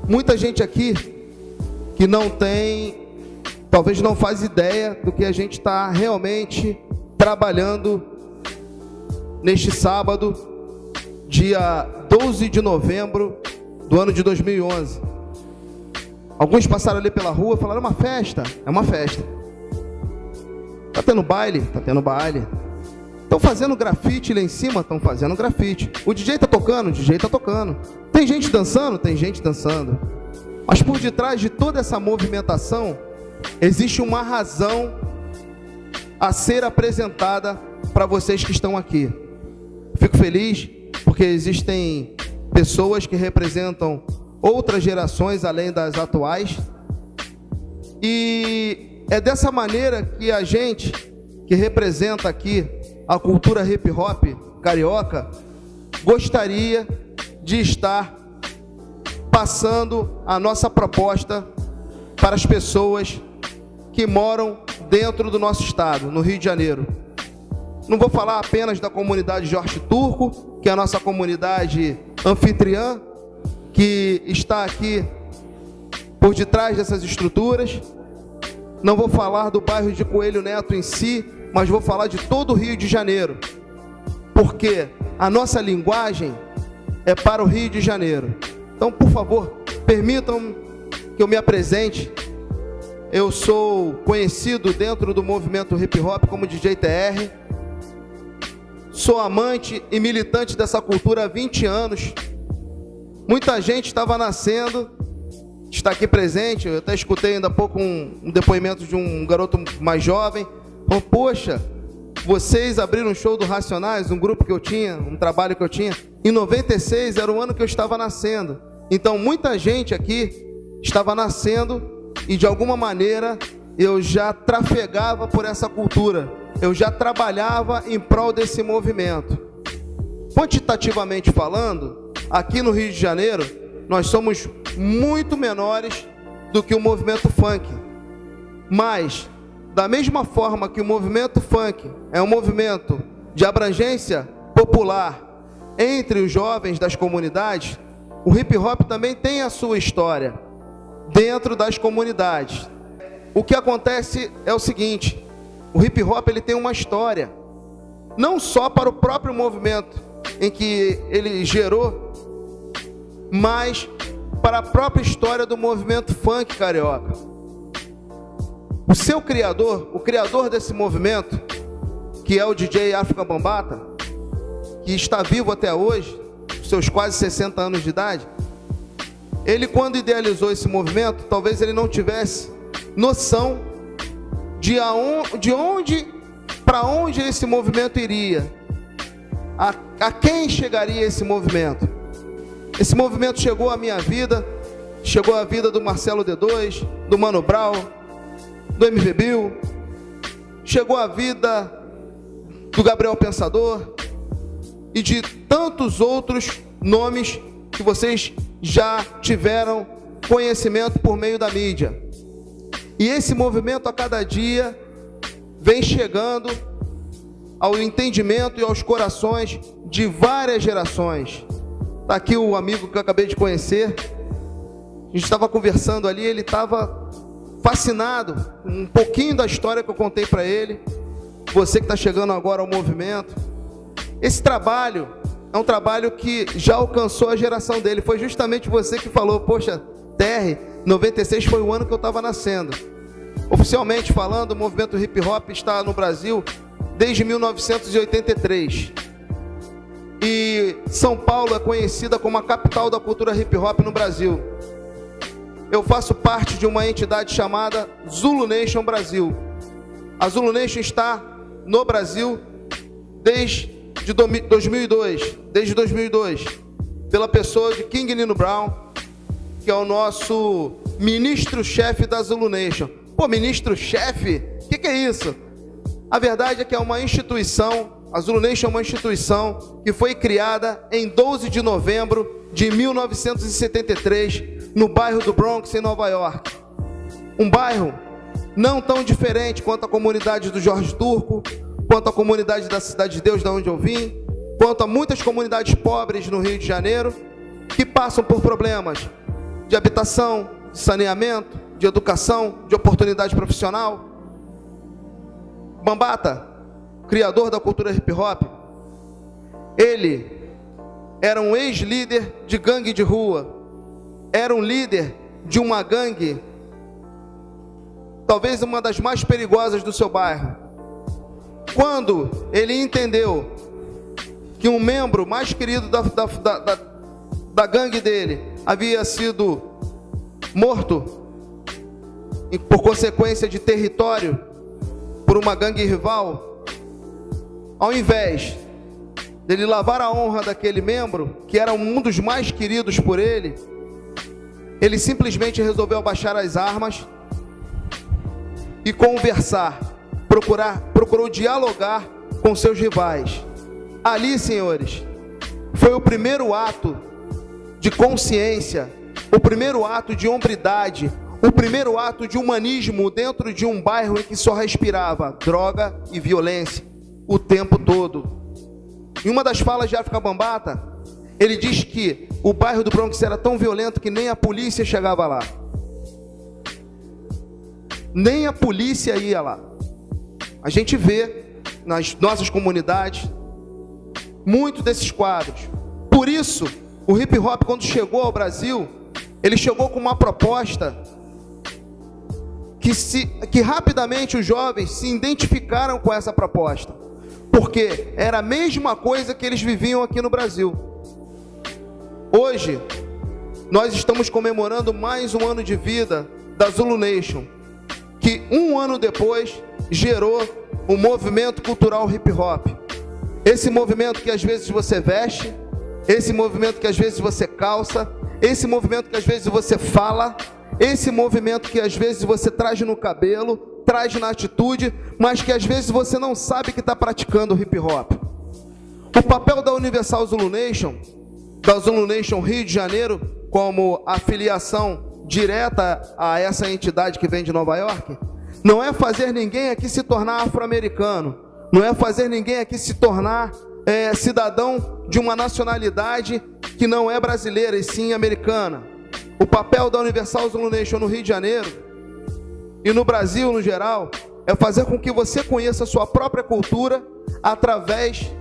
muita gente aqui que não tem, talvez não faz ideia do que a gente está realmente trabalhando neste sábado, dia 12 de novembro do ano de 2011. Alguns passaram ali pela rua e falaram: é uma festa? É uma festa. Está tendo baile? Está tendo baile. Estão fazendo grafite lá em cima? Estão fazendo grafite. O DJ está tocando? O DJ está tocando. Tem gente dançando? Tem gente dançando. Mas por detrás de toda essa movimentação, existe uma razão a ser apresentada para vocês que estão aqui. Fico feliz porque existem pessoas que representam outras gerações além das atuais. E é dessa maneira que a gente, que representa aqui a cultura hip hop carioca, gostaria de estar passando a nossa proposta para as pessoas que moram dentro do nosso estado, no Rio de Janeiro. Não vou falar apenas da comunidade Jorge Turco, que é a nossa comunidade anfitriã, que está aqui por detrás dessas estruturas. Não vou falar do bairro de Coelho Neto em si, mas vou falar de todo o Rio de Janeiro, porque a nossa linguagem é para o Rio de Janeiro. Então, por favor, permitam que eu me apresente. Eu sou conhecido dentro do movimento hip hop como DJ TR. Sou amante e militante dessa cultura há 20 anos. Muita gente estava nascendo, está aqui presente. Eu até escutei ainda há pouco um depoimento de um garoto mais jovem. Falou: poxa, vocês abriram um show do Racionais, um grupo que eu tinha, um trabalho que eu tinha. Em 96 era o ano que eu estava nascendo. Então muita gente aqui estava nascendo e de alguma maneira eu já trafegava por essa cultura. Eu já trabalhava em prol desse movimento. Quantitativamente falando, aqui no Rio de Janeiro, nós somos muito menores do que o movimento funk. Mas, da mesma forma que o movimento funk é um movimento de abrangência popular entre os jovens das comunidades, o hip hop também tem a sua história dentro das comunidades. O que acontece é o seguinte: o hip hop ele tem uma história, não só para o próprio movimento em que ele gerou, mas para a própria história do movimento funk carioca. O seu criador, o criador desse movimento, que é o DJ Afrika Bambaataa, que está vivo até hoje, seus quase 60 anos de idade, ele, quando idealizou esse movimento, talvez ele não tivesse noção de onde, para onde esse movimento iria, a quem chegaria esse movimento. Esse movimento chegou à minha vida, chegou à vida do Marcelo D2, do Mano Brown, do MV Bill, chegou à vida do Gabriel Pensador e de tantos outros nomes que vocês já tiveram conhecimento por meio da mídia. E esse movimento a cada dia vem chegando ao entendimento e aos corações de várias gerações. Está aqui o amigo que eu acabei de conhecer. A gente estava conversando ali, ele estava fascinado com um pouquinho da história que eu contei para ele. Você que está chegando agora ao movimento, esse trabalho é um trabalho que já alcançou a geração dele. Foi justamente você que falou: poxa, TR, 96 foi o ano que eu estava nascendo. Oficialmente falando, o movimento hip hop está no Brasil desde 1983. E São Paulo é conhecida como a capital da cultura hip hop no Brasil. Eu faço parte de uma entidade chamada Zulu Nation Brasil. A Zulu Nation está no Brasil desde 2002, pela pessoa de King Nino Brown, que é o nosso ministro-chefe da Zulu Nation. Pô, ministro-chefe? O que é isso? A verdade é que é uma instituição, a Zulu Nation é uma instituição que foi criada em 12 de novembro de 1973, no bairro do Bronx, em Nova York. Um bairro não tão diferente quanto a comunidade do Jorge Turco, quanto a comunidade da Cidade de Deus, da onde eu vim, quanto a muitas comunidades pobres no Rio de Janeiro, que passam por problemas de habitação, de saneamento, de educação, de oportunidade profissional. Bambata, criador da cultura hip hop, ele era um ex-líder de gangue de rua, era um líder de uma gangue, talvez uma das mais perigosas do seu bairro. Quando ele entendeu que um membro mais querido da gangue dele havia sido morto por consequência de território por uma gangue rival, ao invés dele lavar a honra daquele membro, que era um dos mais queridos por ele, ele simplesmente resolveu baixar as armas e conversar, procurou dialogar com seus rivais. Ali, senhores, foi o primeiro ato de consciência, o primeiro ato de hombridade, o primeiro ato de humanismo dentro de um bairro em que só respirava droga e violência o tempo todo. Em uma das falas de África Bambata, ele diz que o bairro do Bronx era tão violento que nem a polícia chegava lá. Nem a polícia ia lá. A gente vê nas nossas comunidades muitos desses quadros. Por isso, o hip hop, quando chegou ao Brasil, ele chegou com uma proposta que rapidamente os jovens se identificaram com essa proposta, porque era a mesma coisa que eles viviam aqui no Brasil. Hoje, nós estamos comemorando mais um ano de vida da Zulu Nation, que um ano depois gerou o movimento cultural hip hop. Esse movimento que às vezes você veste, esse movimento que às vezes você calça, esse movimento que às vezes você fala, esse movimento que às vezes você traz no cabelo, traz na atitude, mas que às vezes você não sabe que está praticando hip hop. O papel da Universal Zulu Nation, da Zulu Nation Rio de Janeiro, como afiliação direta a essa entidade que vem de Nova York, não é fazer ninguém aqui se tornar afro-americano, não é fazer ninguém aqui se tornar cidadão de uma nacionalidade que não é brasileira e sim americana. O papel da Universal Zulu Nation no Rio de Janeiro e no Brasil no geral é fazer com que você conheça a sua própria cultura através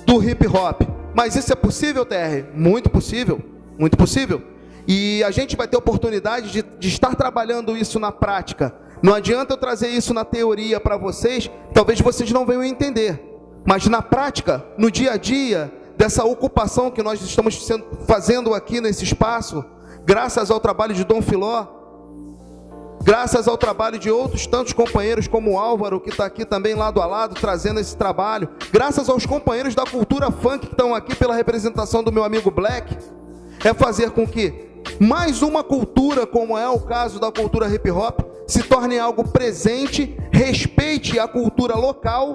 do hip hop. Mas isso é possível, TR? Muito possível, muito possível. E a gente vai ter oportunidade de estar trabalhando isso na prática. Não adianta eu trazer isso na teoria para vocês, talvez vocês não venham entender. Mas na prática, no dia a dia, dessa ocupação que nós estamos fazendo aqui nesse espaço, graças ao trabalho de Dom Filó, graças ao trabalho de outros tantos companheiros como o Álvaro, que está aqui também lado a lado, trazendo esse trabalho, graças aos companheiros da cultura funk que estão aqui pela representação do meu amigo Black, é fazer com que mais uma cultura, como é o caso da cultura hip hop, se torne algo presente, respeite a cultura local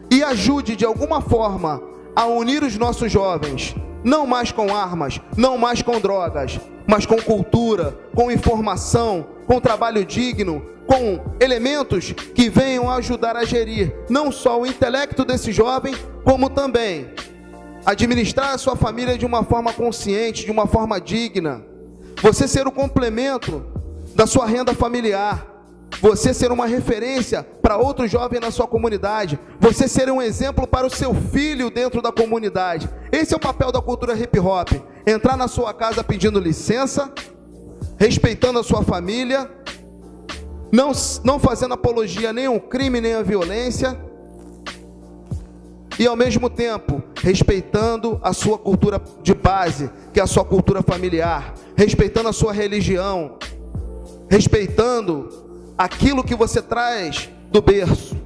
e ajude de alguma forma a unir os nossos jovens, não mais com armas, não mais com drogas, mas com cultura, com informação, com trabalho digno, com elementos que venham ajudar a gerir não só o intelecto desse jovem, como também administrar a sua família de uma forma consciente, de uma forma digna. Você ser o complemento da sua renda familiar, você ser uma referência para outro jovem na sua comunidade, você ser um exemplo para o seu filho dentro da comunidade. Esse é o papel da cultura hip hop. Entrar na sua casa pedindo licença, respeitando a sua família, não fazendo apologia nem ao crime nem à violência, e ao mesmo tempo respeitando a sua cultura de base, que é a sua cultura familiar, respeitando a sua religião, respeitando aquilo que você traz do berço.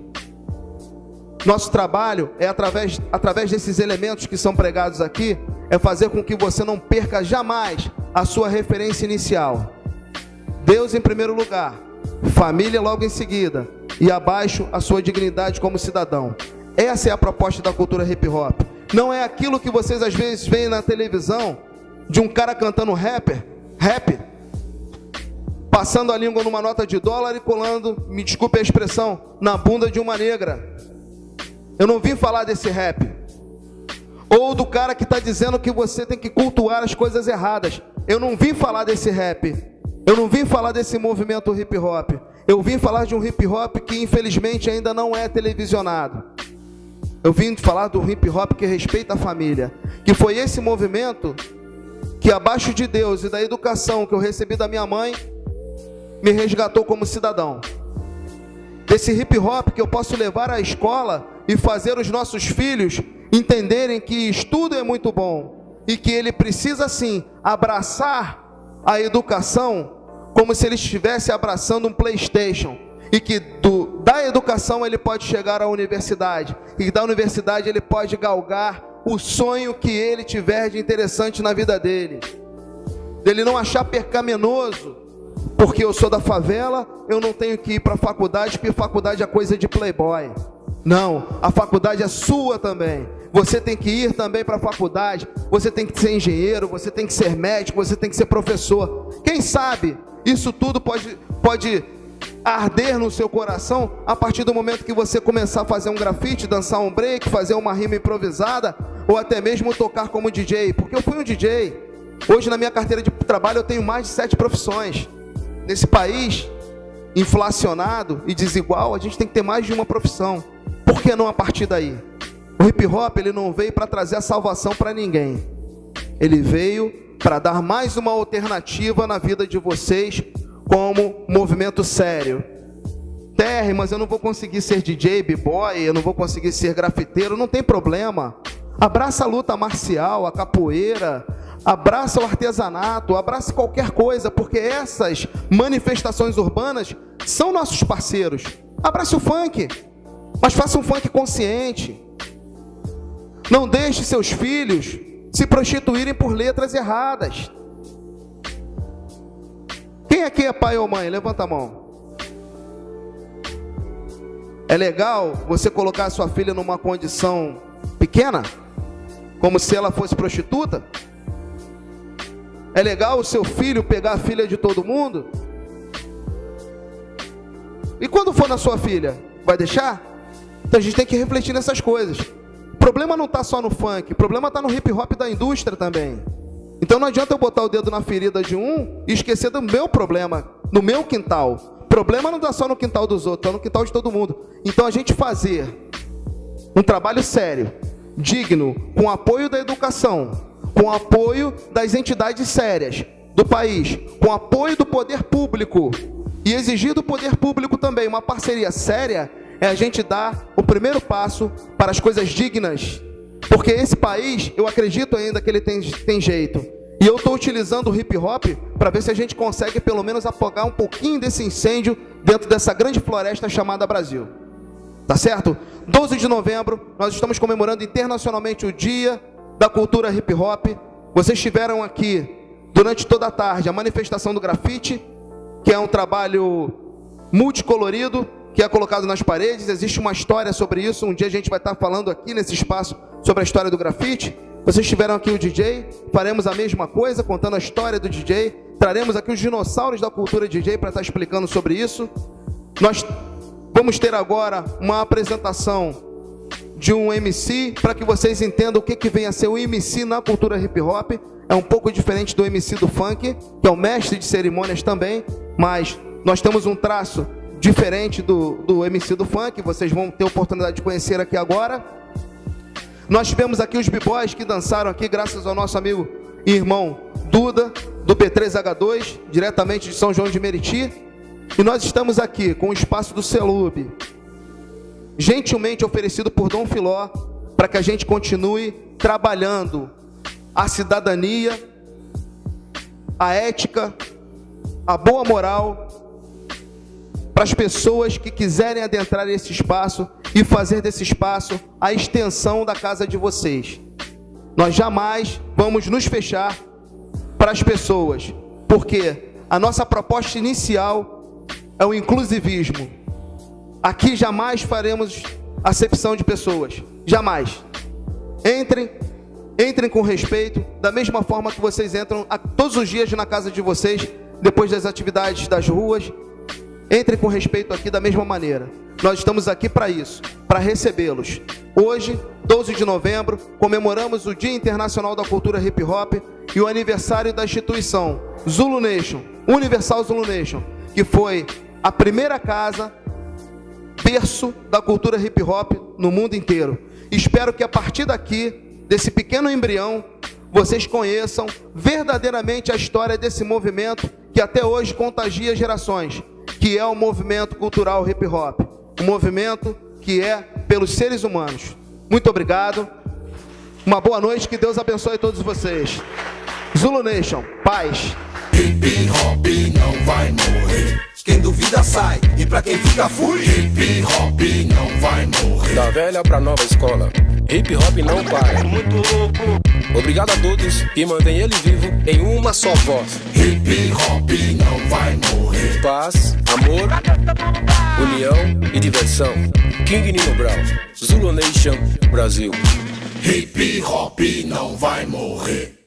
Nosso trabalho é através desses elementos que são pregados aqui, é fazer com que você não perca jamais a sua referência inicial. Deus em primeiro lugar, família logo em seguida, e abaixo a sua dignidade como cidadão. Essa é a proposta da cultura hip hop. Não é aquilo que vocês às vezes veem na televisão, de um cara cantando rap, passando a língua numa nota de dólar e colando, me desculpe a expressão, na bunda de uma negra. Eu não vim falar desse rap. ou do cara que está dizendo que você tem que cultuar as coisas erradas. Eu não vim falar desse rap, eu não vim falar desse movimento hip hop, eu vim falar de um hip hop que infelizmente ainda não é televisionado. Eu vim falar do hip hop que respeita a família, que foi esse movimento que, abaixo de Deus e da educação que eu recebi da minha mãe, me resgatou como cidadão. Desse hip hop que eu posso levar à escola e fazer os nossos filhos entenderem que estudo é muito bom e que ele precisa sim abraçar a educação como se ele estivesse abraçando um PlayStation, e que da educação ele pode chegar à universidade, e da universidade ele pode galgar o sonho que ele tiver de interessante na vida dele. Dele não achar pecaminoso, porque eu sou da favela, eu não tenho que ir para a faculdade, porque faculdade é coisa de playboy. Não, a faculdade é sua também. Você tem que ir também para a faculdade, você tem que ser engenheiro, você tem que ser médico, você tem que ser professor. Quem sabe isso tudo pode arder no seu coração a partir do momento que você começar a fazer um grafite, dançar um break, fazer uma rima improvisada, ou até mesmo tocar como DJ, porque eu fui um DJ. Hoje na minha carteira de trabalho eu tenho mais de 7 profissões. Nesse país inflacionado e desigual, a gente tem que ter mais de uma profissão. Por que não a partir daí? O hip hop, ele não veio para trazer a salvação para ninguém. Ele veio para dar mais uma alternativa na vida de vocês como movimento sério. Terry, mas eu não vou conseguir ser DJ, b-boy, eu não vou conseguir ser grafiteiro, não tem problema. Abraça a luta marcial, a capoeira, abraça o artesanato, abraça qualquer coisa, porque essas manifestações urbanas são nossos parceiros. Abrace o funk, mas faça um funk consciente. Não deixe seus filhos se prostituírem por letras erradas. Quem aqui é pai ou mãe? Levanta a mão. É legal você colocar a sua filha numa condição pequena, como se ela fosse prostituta? É legal o seu filho pegar a filha de todo mundo? E quando for na sua filha, vai deixar? Então a gente tem que refletir nessas coisas. O problema não está só no funk, o problema está no hip hop da indústria também. Então não adianta eu botar o dedo na ferida de um e esquecer do meu problema, no meu quintal. O problema não está só no quintal dos outros, está no quintal de todo mundo. Então a gente fazer um trabalho sério, digno, com apoio da educação, com apoio das entidades sérias do país, com apoio do poder público, e exigir do poder público também uma parceria séria, é a gente dar o primeiro passo para as coisas dignas. Porque esse país, eu acredito ainda que ele tem jeito. E eu estou utilizando o hip hop para ver se a gente consegue pelo menos apagar um pouquinho desse incêndio dentro dessa grande floresta chamada Brasil. Tá certo? 12 de novembro, nós estamos comemorando internacionalmente o Dia da Cultura Hip Hop. Vocês tiveram aqui, durante toda a tarde, a manifestação do grafite, que é um trabalho multicolorido, que é colocado nas paredes. Existe uma história sobre isso. Um dia a gente vai estar falando aqui nesse espaço sobre a história do grafite. Vocês tiveram aqui o DJ, faremos a mesma coisa, contando a história do DJ. Traremos aqui os dinossauros da cultura DJ para estar explicando sobre isso. Nós vamos ter agora uma apresentação de um MC, para que vocês entendam o que vem a ser o MC na cultura hip hop. É um pouco diferente do MC do funk, que é o mestre de cerimônias também, mas nós temos um traço diferente do MC do funk. Vocês vão ter a oportunidade de conhecer aqui agora. Nós tivemos aqui os b-boys que dançaram aqui, graças ao nosso amigo e irmão Duda, do P3H2, diretamente de São João de Meriti. E nós estamos aqui com o espaço do Celub, gentilmente oferecido por Dom Filó, para que a gente continue trabalhando a cidadania, a ética, a boa moral, para as pessoas que quiserem adentrar esse espaço e fazer desse espaço a extensão da casa de vocês. Nós jamais vamos nos fechar para as pessoas, porque a nossa proposta inicial é o inclusivismo. Aqui jamais faremos acepção de pessoas, jamais. Entrem com respeito, da mesma forma que vocês entram todos os dias na casa de vocês, depois das atividades das ruas. Entrem com respeito aqui da mesma maneira. Nós estamos aqui para isso, para recebê-los. Hoje 12 de novembro, comemoramos o Dia Internacional da Cultura Hip Hop e o aniversário da instituição Zulu Nation, Universal Zulu Nation, que foi a primeira casa, berço da cultura hip hop no mundo inteiro. Espero que a partir daqui, desse pequeno embrião, vocês conheçam verdadeiramente a história desse movimento que até hoje contagia gerações, que é o movimento cultural hip hop, um movimento que é pelos seres humanos. Muito obrigado, uma boa noite, que Deus abençoe todos vocês. Zulu Nation, paz. Hip hop não vai morrer. Quem duvida sai, e pra quem fica fui, hip hop não vai morrer. Da velha pra nova escola, hip hop não para. Muito louco. Obrigado a todos que mantêm ele vivo em uma só voz. Hip hop não vai morrer. Paz, amor, união e diversão. King Nino Brown, Zulu Nation, Brasil. Hip hop não vai morrer.